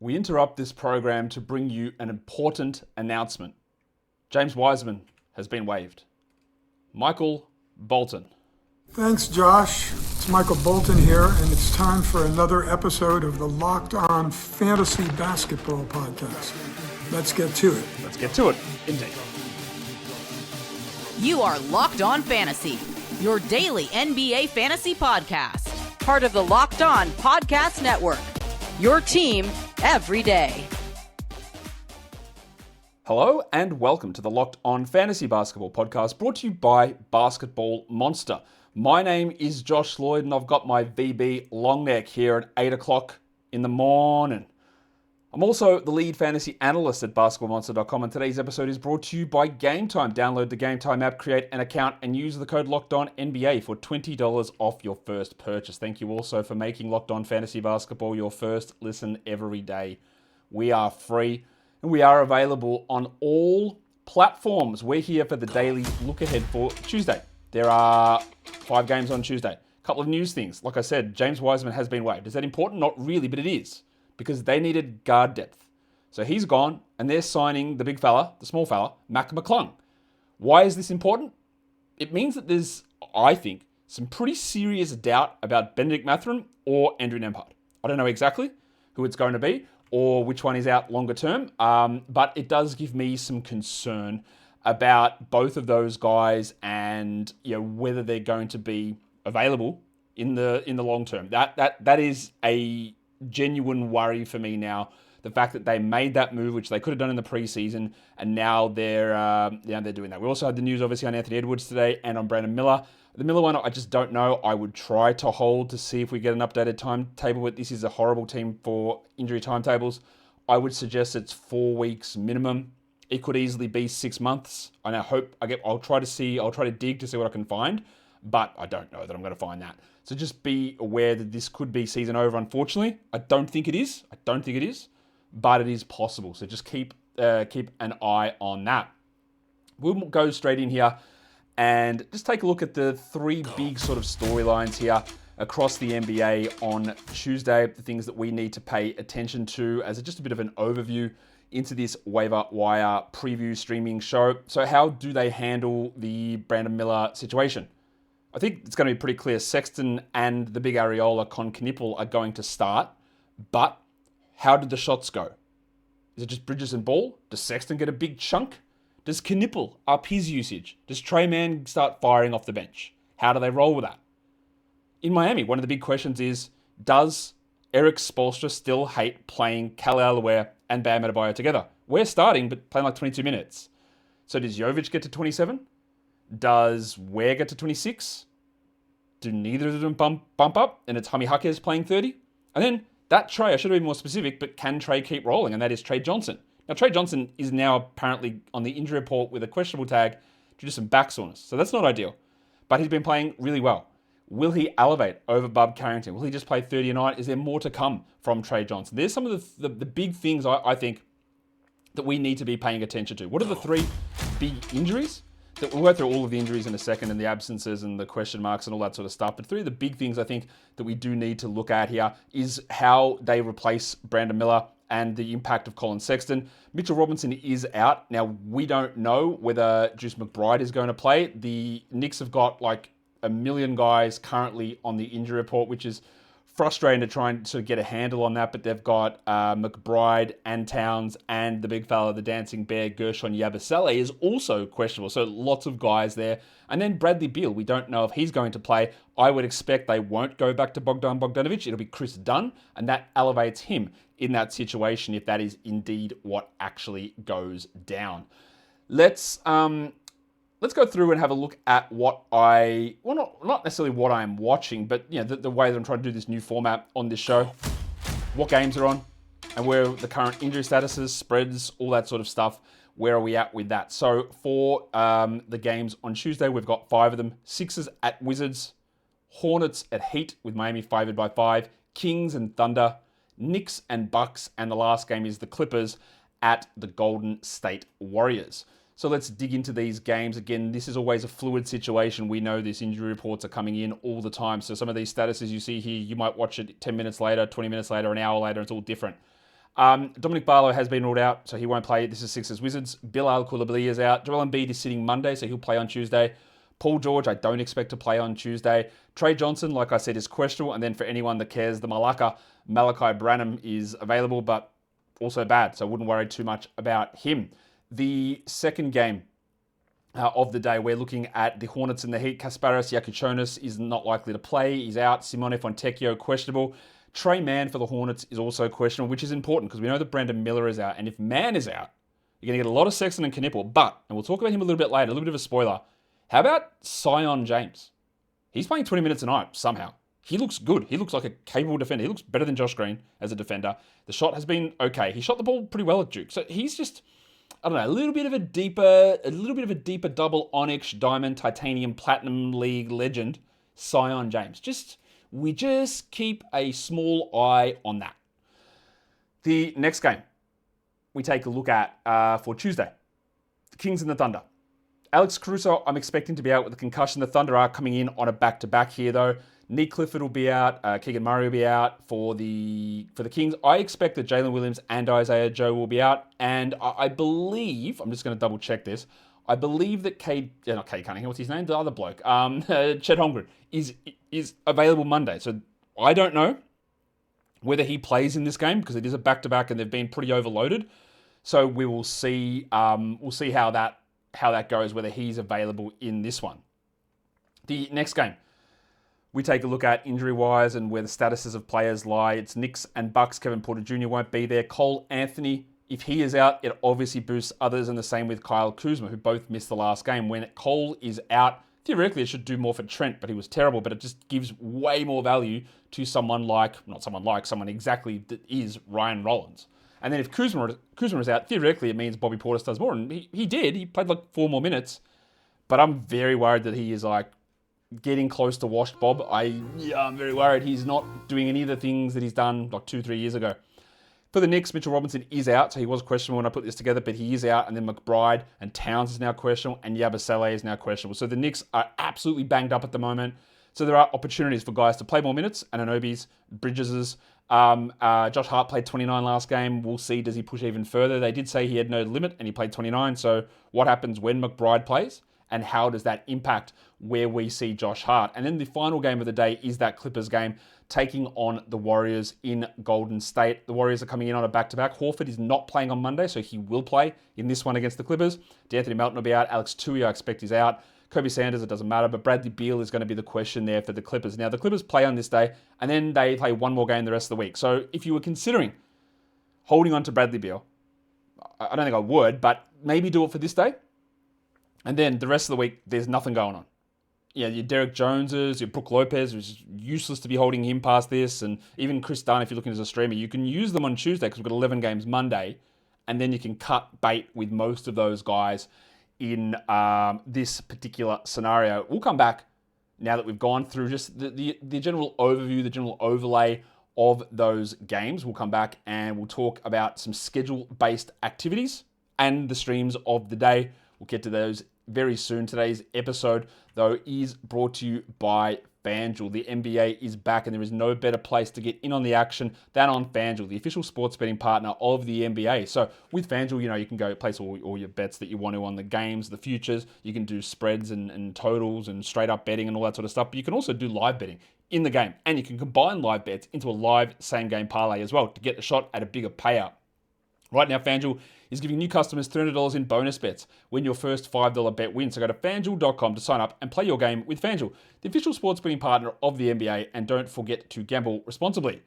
we interrupt this program to bring you an important announcement. James Wiseman has been waived. Michael Bolton. Thanks, Josh. It's Michael Bolton here, and it's time for another episode of the Locked On Fantasy Basketball Podcast. Let's get to it. Let's get to it, indeed. You are Locked On Fantasy, your daily NBA fantasy podcast. Part of the Locked On Podcast Network, your team every day. Hello and welcome to the Locked On Fantasy Basketball Podcast, brought to you by Basketball Monster. My name is Josh Lloyd, and I've got my VB long neck here at 8 o'clock in the morning. I'm also the lead fantasy analyst at basketballmonster.com, and today's episode is brought to you by Game Time. Download the Game Time app, create an account, and use the code LOCKEDONNBA for $20 off your first purchase. Thank you also for making Locked On Fantasy Basketball your first listen every day. We are free, and we are available on all platforms. We're here for the daily look ahead for Tuesday. There are 5 games on Tuesday. A couple of news things. Like I said, James Wiseman has been waived. Is that important? Not really, but it is, because they needed guard depth. So he's gone, and they're signing the big fella, the small fella, Mac McClung. Why is this important? It means that there's, I think, some pretty serious doubt about Benedict Mathurin or Andrew Nembhard. I don't know exactly who it's going to be or which one is out longer term, but it does give me some concern about both of those guys and whether they're going to be available in the long term. That is a genuine worry for me now. The fact that they made that move, which they could have done in the preseason, and now they're doing that. We also had the news, obviously, on Anthony Edwards today and on Brandon Miller. The Miller one, I just don't know. I would try to hold to see if we get an updated timetable, but this is a horrible team for injury timetables. I would suggest it's 4 weeks minimum. It could easily be 6 months. And I'll try to dig to see what I can find, but I don't know that I'm going to find that. So just be aware that this could be season over, unfortunately. I don't think it is, but it is possible. So just keep an eye on that. We'll go straight in here and just take a look at the 3 big sort of storylines here across the NBA on Tuesday, the things that we need to pay attention to as just a bit of an overview into this waiver wire preview streaming show. So how do they handle the Brandon Miller situation? I think it's going to be pretty clear. Sexton and the big Areola Concaniple are going to start, but how did the shots go? Is it just Bridges and Ball? Does Sexton get a big chunk? Does Knipple up his usage? Does Trey Mann start firing off the bench? How do they roll with that? In Miami, one of the big questions is, does Eric Spoelstra still hate playing Cal Alaware and Bam Adebayo together? We're starting, but playing like 22 minutes. So does Jovic get to 27? Does Ware get to 26? Do neither of them bump up and it's Hami Jaquez playing 30? And then that Trey, I should have been more specific, but can Trey keep rolling? And that is Trey Johnson. Now, Trey Johnson is now apparently on the injury report with a questionable tag due to some back soreness. So that's not ideal. But he's been playing really well. Will he elevate over Bub Carrington? Will he just play 30 a night? Is there more to come from Trey Johnson? There's some of the big things I think that we need to be paying attention to. What are the 3 big injuries? We'll go through all of the injuries in a second and the absences and the question marks and all that sort of stuff. But 3 of the big things I think that we do need to look at here is how they replace Brandon Miller and the impact of Colin Sexton. Mitchell Robinson is out. Now, we don't know whether Juice McBride is going to play. The Knicks have got like a million guys currently on the injury report, which is frustrating to try and sort of get a handle on that, but they've got McBride and Towns and the big fella, the dancing bear, Gershon Yabusele is also questionable. So lots of guys there. And then Bradley Beal, we don't know if he's going to play. I would expect they won't go back to Bogdan Bogdanovic. It'll be Kris Dunn, and that elevates him in that situation if that is indeed what actually goes down. Let's go through and have a look at what not necessarily what I'm watching, but the way that I'm trying to do this new format on this show, what games are on, and where the current injury statuses, spreads, all that sort of stuff. Where are we at with that? So for the games on Tuesday, we've got 5 of them. Sixers at Wizards, Hornets at Heat with Miami favored by 5, Kings and Thunder, Knicks and Bucks, and the last game is the Clippers at the Golden State Warriors. So let's dig into these games. Again, this is always a fluid situation. We know these injury reports are coming in all the time. So some of these statuses you see here, you might watch it 10 minutes later, 20 minutes later, an hour later. It's all different. Dominic Barlow has been ruled out, so he won't play. This is Sixers Wizards. Bilal Coulibaly is out. Joel Embiid is sitting Monday, so he'll play on Tuesday. Paul George, I don't expect to play on Tuesday. Trey Johnson, like I said, is questionable. And then for anyone that cares, the Malacca, Malachi Branham is available, but also bad, so I wouldn't worry too much about him. The second game of the day, we're looking at the Hornets and the Heat. Kasparas Yakuchonis is not likely to play. He's out. Simone Fontecchio, questionable. Trey Mann for the Hornets is also questionable, which is important because we know that Brandon Miller is out. And if Mann is out, you're going to get a lot of Sexton and Knipple. But, and we'll talk about him a little bit later, a little bit of a spoiler. How about Sion James? He's playing 20 minutes a night somehow. He looks good. He looks like a capable defender. He looks better than Josh Green as a defender. The shot has been okay. He shot the ball pretty well at Duke. So he's just, I don't know, a little bit of a deeper double onyx, diamond, titanium, platinum league legend, Sion James. We just keep a small eye on that. The next game we take a look at for Tuesday, the Kings and the Thunder. Alex Caruso, I'm expecting to be out with a concussion. The Thunder are coming in on a back-to-back here, though. Nick Clifford will be out. Keegan Murray will be out for the Kings. I expect that Jalen Williams and Isaiah Joe will be out. And I believe, I'm just going to double-check this, I believe that not Cade Cunningham, what's his name? The other bloke. Chet Holmgren is available Monday. So I don't know whether he plays in this game because it is a back-to-back and they've been pretty overloaded. So we will see. We'll see how that goes, whether he's available in this one. The next game we take a look at injury-wise and where the statuses of players lie. It's Knicks and Bucks. Kevin Porter Jr. won't be there. Cole Anthony, if he is out, it obviously boosts others, and the same with Kyle Kuzma, who both missed the last game. When Cole is out, theoretically it should do more for Trent, but he was terrible, but it just gives way more value to someone exactly that is Ryan Rollins. And then if Kuzma is out, theoretically it means Bobby Portis does more. And he did. He played like 4 more minutes. But I'm very worried that he is like getting close to washed Bob. I'm very worried he's not doing any of the things that he's done like 2-3 years ago. For the Knicks, Mitchell Robinson is out. So he was questionable when I put this together, but he is out. And then McBride and Towns is now questionable. And Yabusele is now questionable. So the Knicks are absolutely banged up at the moment. So there are opportunities for guys to play more minutes. Ananobi's, Bridges'. Josh Hart played 29 last game. We'll see, does he push even further? They did say he had no limit and he played 29. So what happens when McBride plays? And how does that impact where we see Josh Hart? And then the final game of the day is that Clippers game taking on the Warriors in Golden State. The Warriors are coming in on a back-to-back. Horford is not playing on Monday, so he will play in this one against the Clippers. D'Anthony Melton will be out. Alex Tui, I expect, is out. Kobe Sanders, it doesn't matter, but Bradley Beal is going to be the question there for the Clippers. Now, the Clippers play on this day, and then they play one more game the rest of the week. So if you were considering holding on to Bradley Beal, I don't think I would, but maybe do it for this day. And then the rest of the week, there's nothing going on. Yeah, your Derek Joneses, your Brook Lopez, which is useless to be holding him past this, and even Kris Dunn, if you're looking as a streamer, you can use them on Tuesday because we've got 11 games Monday, and then you can cut bait with most of those guys in this particular scenario. We'll come back now that we've gone through just the general overview, the general overlay of those games. We'll come back and we'll talk about some schedule-based activities and the streams of the day. We'll get to those very soon. Today's episode, though, is brought to you by FanDuel. The NBA is back, and there is no better place to get in on the action than on FanDuel, the official sports betting partner of the NBA. So with FanDuel, you can go place all your bets that you want to on the games, the futures. You can do spreads and totals and straight up betting and all that sort of stuff. But you can also do live betting in the game, and you can combine live bets into a live same game parlay as well to get a shot at a bigger payout. Right now, FanDuel is giving new customers $300 in bonus bets when your first $5 bet wins. So go to FanDuel.com to sign up and play your game with FanDuel, the official sports betting partner of the NBA, and don't forget to gamble responsibly.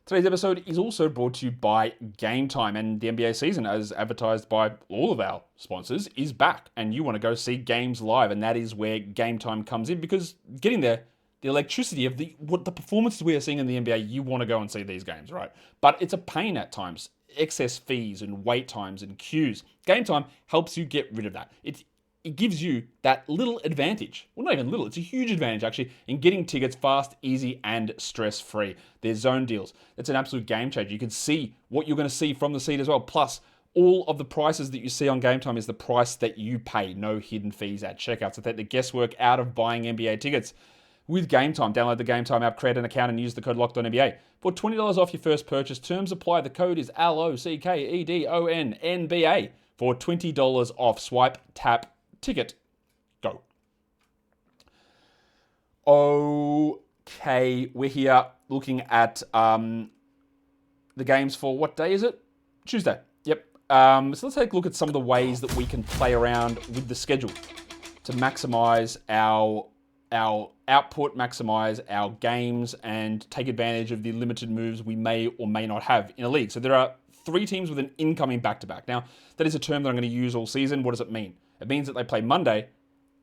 Today's episode is also brought to you by Game Time, and the NBA season, as advertised by all of our sponsors, is back, and you want to go see games live, and that is where Game Time comes in, because getting there, the electricity of the performances we are seeing in the NBA, you want to go and see these games, right? But it's a pain at times. Excess fees and wait times and queues. Game Time helps you get rid of that. It gives you that little advantage. Well, not even little. It's a huge advantage, actually, in getting tickets fast, easy, and stress-free. There's zone deals. It's an absolute game changer. You can see what you're going to see from the seat as well. Plus, all of the prices that you see on Game Time is the price that you pay. No hidden fees at checkout. So take the guesswork out of buying NBA tickets. with Game Time. Download the Game Time app, create an account, and use the code LOCKEDONNBA. For $20 off your first purchase, terms apply. The code is LOCKEDONNBA for $20 off. Swipe, tap, ticket, go. Okay, we're here looking at the games for, what day is it? Tuesday. Yep. So let's take a look at some of the ways that we can play around with the schedule to maximize our output, maximize our games, and take advantage of the limited moves we may or may not have in a league. So there are 3 teams with an incoming back-to-back. Now, that is a term that I'm going to use all season. What does it mean? It means that they play Monday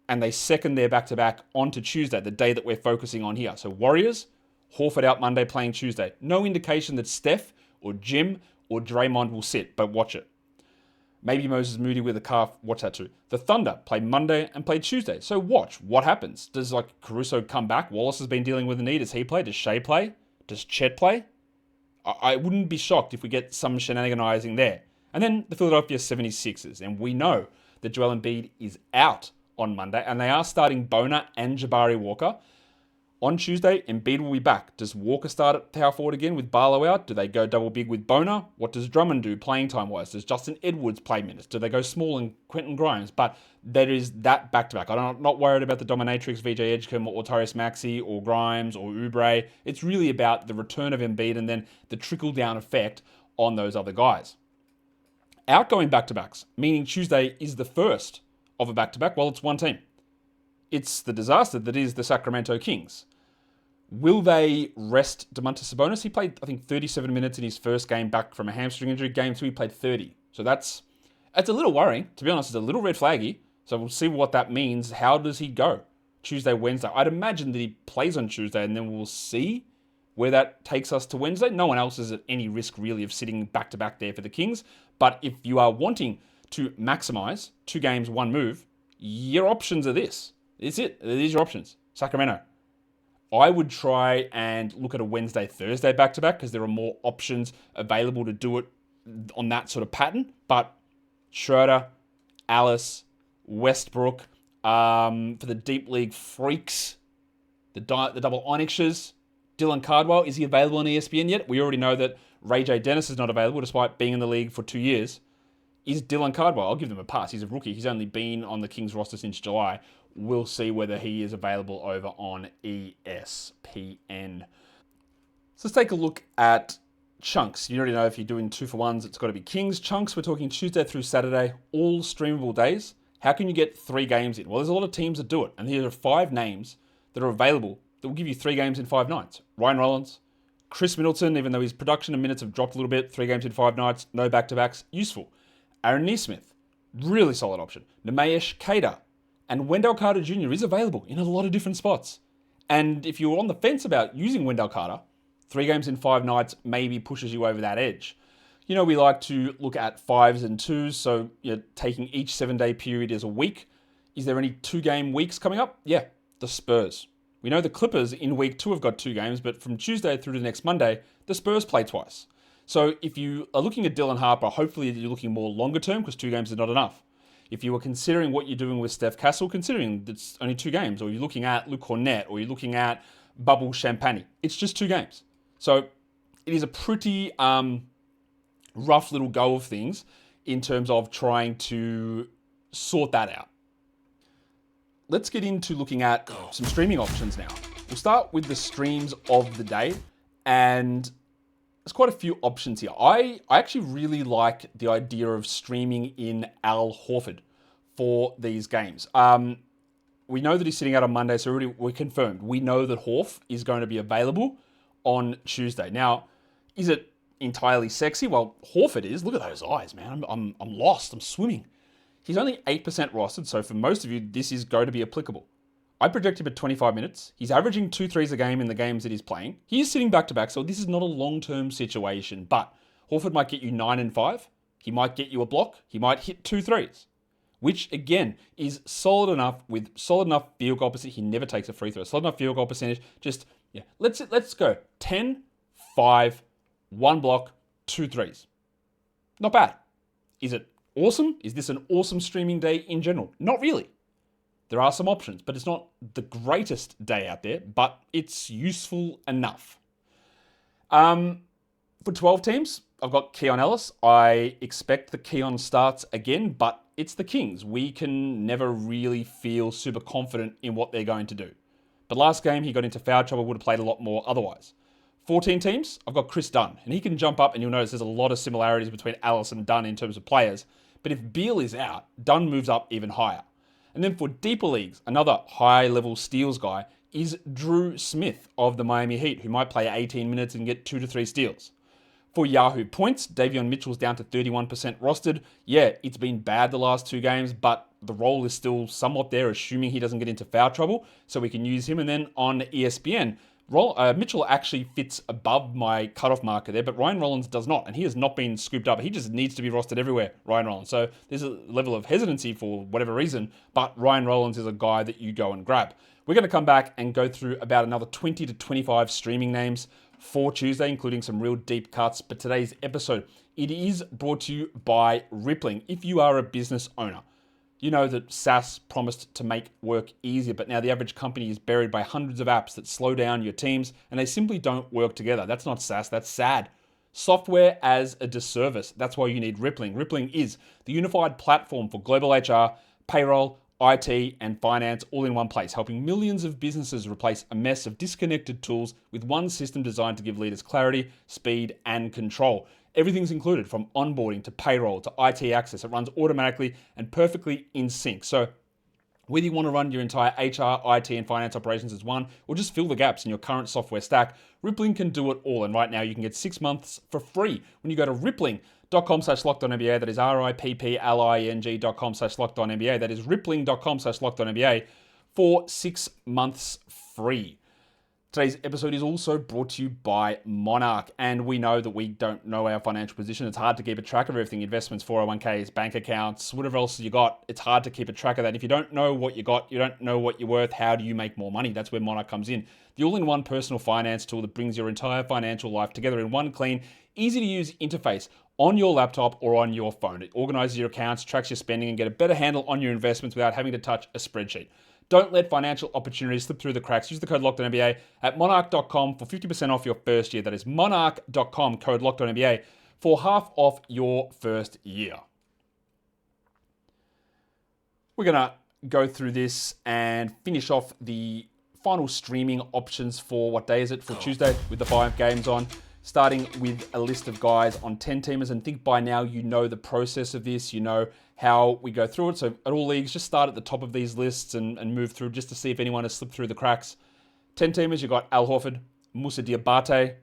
and they second their back-to-back onto Tuesday, the day that we're focusing on here. So Warriors, Horford out Monday, playing Tuesday. No indication that Steph or Jim or Draymond will sit, but watch it. Maybe Moses Moody with a calf, watch that too. The Thunder play Monday and play Tuesday. So watch what happens. Does Caruso come back? Wallace has been dealing with a knee. Does he play? Does Shea play? Does Chet play? I wouldn't be shocked if we get some shenaniganizing there. And then the Philadelphia 76ers. And we know that Joel Embiid is out on Monday, and they are starting Boner and Jabari Walker. On Tuesday, Embiid will be back. Does Walker start at power forward again with Barlow out? Do they go double big with Boner? What does Drummond do playing time-wise? Does Justin Edwards play minutes? Do they go small and Quentin Grimes? But there is that back-to-back. I'm not worried about the dominatrix, VJ Edgecombe or Tyrese Maxey or Grimes or Oubre. It's really about the return of Embiid and then the trickle-down effect on those other guys. Outgoing back-to-backs, meaning Tuesday is the first of a back-to-back. Well, it's one team. It's the disaster that is the Sacramento Kings. Will they rest Domantas Sabonis? He played, I think, 37 minutes in his first game back from a hamstring injury. Game 2, he played 30. So that's a little worrying. To be honest, it's a little red flaggy. So we'll see what that means. How does he go? Tuesday, Wednesday. I'd imagine that he plays on Tuesday, and then we'll see where that takes us to Wednesday. No one else is at any risk, really, of sitting back-to-back there for the Kings. But if you are wanting to maximize 2 games, 1 move, your options are this. It's it. These are your options. Sacramento. I would try and look at a Wednesday, Thursday back-to-back because there are more options available to do it on that sort of pattern. But Schroeder, Ellis, Westbrook, for the deep league freaks, the double Onyxers, Dylan Cardwell, is he available on ESPN yet? We already know that Ray J. Dennis is not available despite being in the league for 2 years. Is Dylan Cardwell? I'll give them a pass. He's a rookie. He's only been on the Kings roster since July. We'll see whether he is available over on ESPN. So let's take a look at chunks. You already know if you're doing 2-for-1s, it's got to be Kings. Chunks, we're talking Tuesday through Saturday, all streamable days. How can you get 3 games in? Well, there's a lot of teams that do it. And here are 5 names that are available that will give you 3 games in 5 nights. Ryan Rollins, Chris Middleton, even though his production and minutes have dropped a little bit, 3 games in 5 nights, no back-to-backs, useful. Aaron Nesmith, really solid option. Nemesh Kader, and Wendell Carter Jr. is available in a lot of different spots. And if you're on the fence about using Wendell Carter, 3 games in 5 nights maybe pushes you over that edge. You know, we like to look at 5s and 2s, so you're taking each 7-day period as a week. Is there any 2-game weeks coming up? Yeah, the Spurs. We know the Clippers in week 2 have got 2 games, but from Tuesday through to next Monday, the Spurs play twice. So if you are looking at Dylan Harper, hopefully you're looking more longer term because 2 games is not enough. If you were considering what you're doing with Steph Castle, considering it's only 2 games, or you're looking at Luke Cornett, or you're looking at Bubble Champagne, it's just 2 games. So it is a pretty rough little go of things in terms of trying to sort that out. Let's get into looking at some streaming options now. We'll start with the streams of the day, and there's quite a few options here. I actually really like the idea of streaming in Al Horford for these games. We know that he's sitting out on Monday, so we're confirmed. We know that Horf is going to be available on Tuesday. Now, is it entirely sexy? Well, Horford is. Look at those eyes, man. I'm lost. I'm swimming. He's only 8% rostered, so for most of you, this is going to be applicable. I project him at 25 minutes. He's averaging 2 threes a game in the games that he's playing. He is sitting back-to-back, so this is not a long-term situation, but Horford might get you 9 and 5. He might get you a block. He might hit 2 threes, which, again, is solid enough with solid enough field goal percentage. He never takes a free throw. Solid enough field goal percentage. Just, yeah, let's go 10, 5, 1 block, 2 threes. Not bad. Is it awesome? Is this an awesome streaming day in general? Not really. There are some options, but it's not the greatest day out there, but it's useful enough. For 12 teams, I've got Keon Ellis. I expect that Keon starts again, but it's the Kings. We can never really feel super confident in what they're going to do. But last game, he got into foul trouble, would have played a lot more otherwise. 14 teams, I've got Kris Dunn, and he can jump up, and you'll notice there's a lot of similarities between Ellis and Dunn in terms of players. But if Beal is out, Dunn moves up even higher. And then for deeper leagues, another high-level steals guy is Drew Smith of the Miami Heat, who might play 18 minutes and get 2 to 3 steals. For Yahoo points, Davion Mitchell's down to 31% rostered. Yeah, it's been bad the last 2 games, but the role is still somewhat there, assuming he doesn't get into foul trouble, so we can use him. And then on ESPN, Mitchell actually fits above my cutoff marker there, but Ryan Rollins does not, and he has not been scooped up. He just needs to be rostered everywhere, Ryan Rollins. So there's a level of hesitancy for whatever reason, but Ryan Rollins is a guy that you go and grab. We're going to come back and go through about another 20 to 25 streaming names for Tuesday, including some real deep cuts. But today's episode, it is brought to you by Rippling. If you are a business owner, you know that SaaS promised to make work easier, but now the average company is buried by hundreds of apps that slow down your teams, and they simply don't work together. That's not SaaS, that's sad. Software as a disservice. That's why you need Rippling. Rippling is the unified platform for global HR, payroll, IT, and finance all in one place, helping millions of businesses replace a mess of disconnected tools with one system designed to give leaders clarity, speed, and control. Everything's included, from onboarding to payroll to IT access. It runs automatically and perfectly in sync. So whether you want to run your entire HR, IT, and finance operations as one, or just fill the gaps in your current software stack, Rippling can do it all. And right now you can get 6 months for free when you go to rippling.com/lockedonnba. That is rippling.com/lockedonnba. That is rippling.com/lockedonnba for 6 months free. Today's episode is also brought to you by Monarch, and we know that we don't know our financial position. It's hard to keep a track of everything: investments, 401ks, bank accounts, whatever else you got. It's hard to keep a track of that. If you don't know what you got, you don't know what you're worth, how do you make more money? That's where Monarch comes in. The all-in-one personal finance tool that brings your entire financial life together in one clean, easy-to-use interface on your laptop or on your phone. It organizes your accounts, tracks your spending, and get a better handle on your investments without having to touch a spreadsheet. Don't let financial opportunities slip through the cracks. Use the code LOCKEDONNBA at monarch.com for 50% off your first year. That is monarch.com, code LOCKEDONNBA, for half off your first year. We're going to go through this and finish off the final streaming options for, what day is it? For Tuesday, with the 5 games on. Starting with a list of guys on 10 teamers, and think by now you know the process of this, you know how we go through it. So at all leagues, just start at the top of these lists and move through just to see if anyone has slipped through the cracks. 10 teamers, you've got Al Horford, Moussa Diabate,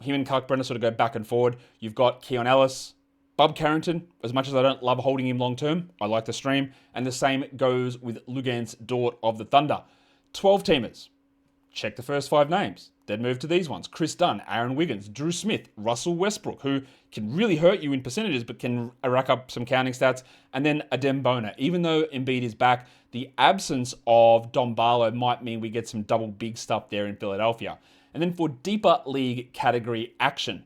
him and Kalkbrenner sort of go back and forward. You've got Keon Ellis, Bub Carrington. As much as I don't love holding him long term, I like the stream. And the same goes with Luguentz Dort of the Thunder. 12 teamers, check the first 5 names. Then move to these ones: Kris Dunn, Aaron Wiggins, Drew Smith, Russell Westbrook, who can really hurt you in percentages but can rack up some counting stats, and then Adem Bona. Even though Embiid is back, the absence of Dom Barlow might mean we get some double big stuff there in Philadelphia. And then for deeper league category action,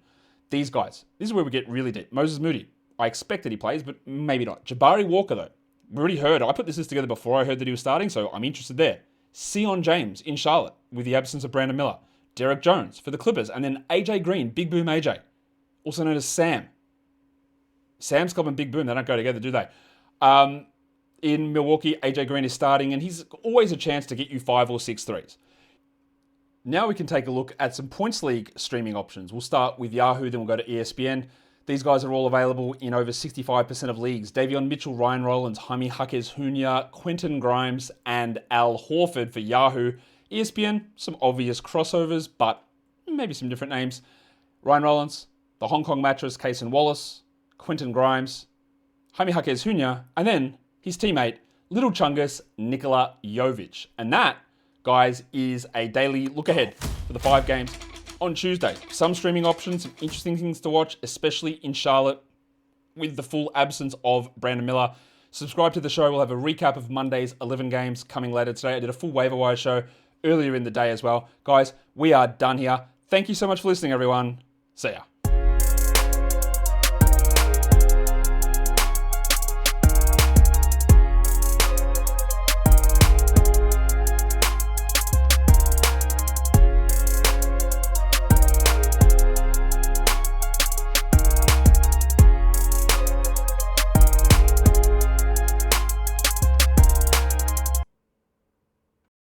these guys, this is where we get really deep. Moses Moody, I expect that he plays, but maybe not. Jabari Walker, though, we already heard. I put this list together before I heard that he was starting, so I'm interested there. Sion James in Charlotte with the absence of Brandon Miller. Derek Jones for the Clippers, and then AJ Green, Big Boom AJ, also known as Sam. Sam's Club and Big Boom, they don't go together, do they? In Milwaukee, AJ Green is starting, and he's always a chance to get you 5 or 6 threes. Now we can take a look at some points league streaming options. We'll start with Yahoo, then we'll go to ESPN. These guys are all available in over 65% of leagues. Davion Mitchell, Ryan Rollins, Jaime Jaquez Jr., Quentin Grimes, and Al Horford for Yahoo. ESPN, some obvious crossovers, but maybe some different names. Ryan Rollins, the Hong Kong Mattress, Kaysen Wallace, Quentin Grimes, Jaime Jaquez Jr., and then his teammate, Little Chungus, Nikola Jovic. And that, guys, is a daily look ahead for the 5 games on Tuesday. Some streaming options, some interesting things to watch, especially in Charlotte with the full absence of Brandon Miller. Subscribe to the show. We'll have a recap of Monday's 11 games coming later today. I did a full waiver wire show earlier in the day as well. Guys, we are done here. Thank you so much for listening, everyone. See ya.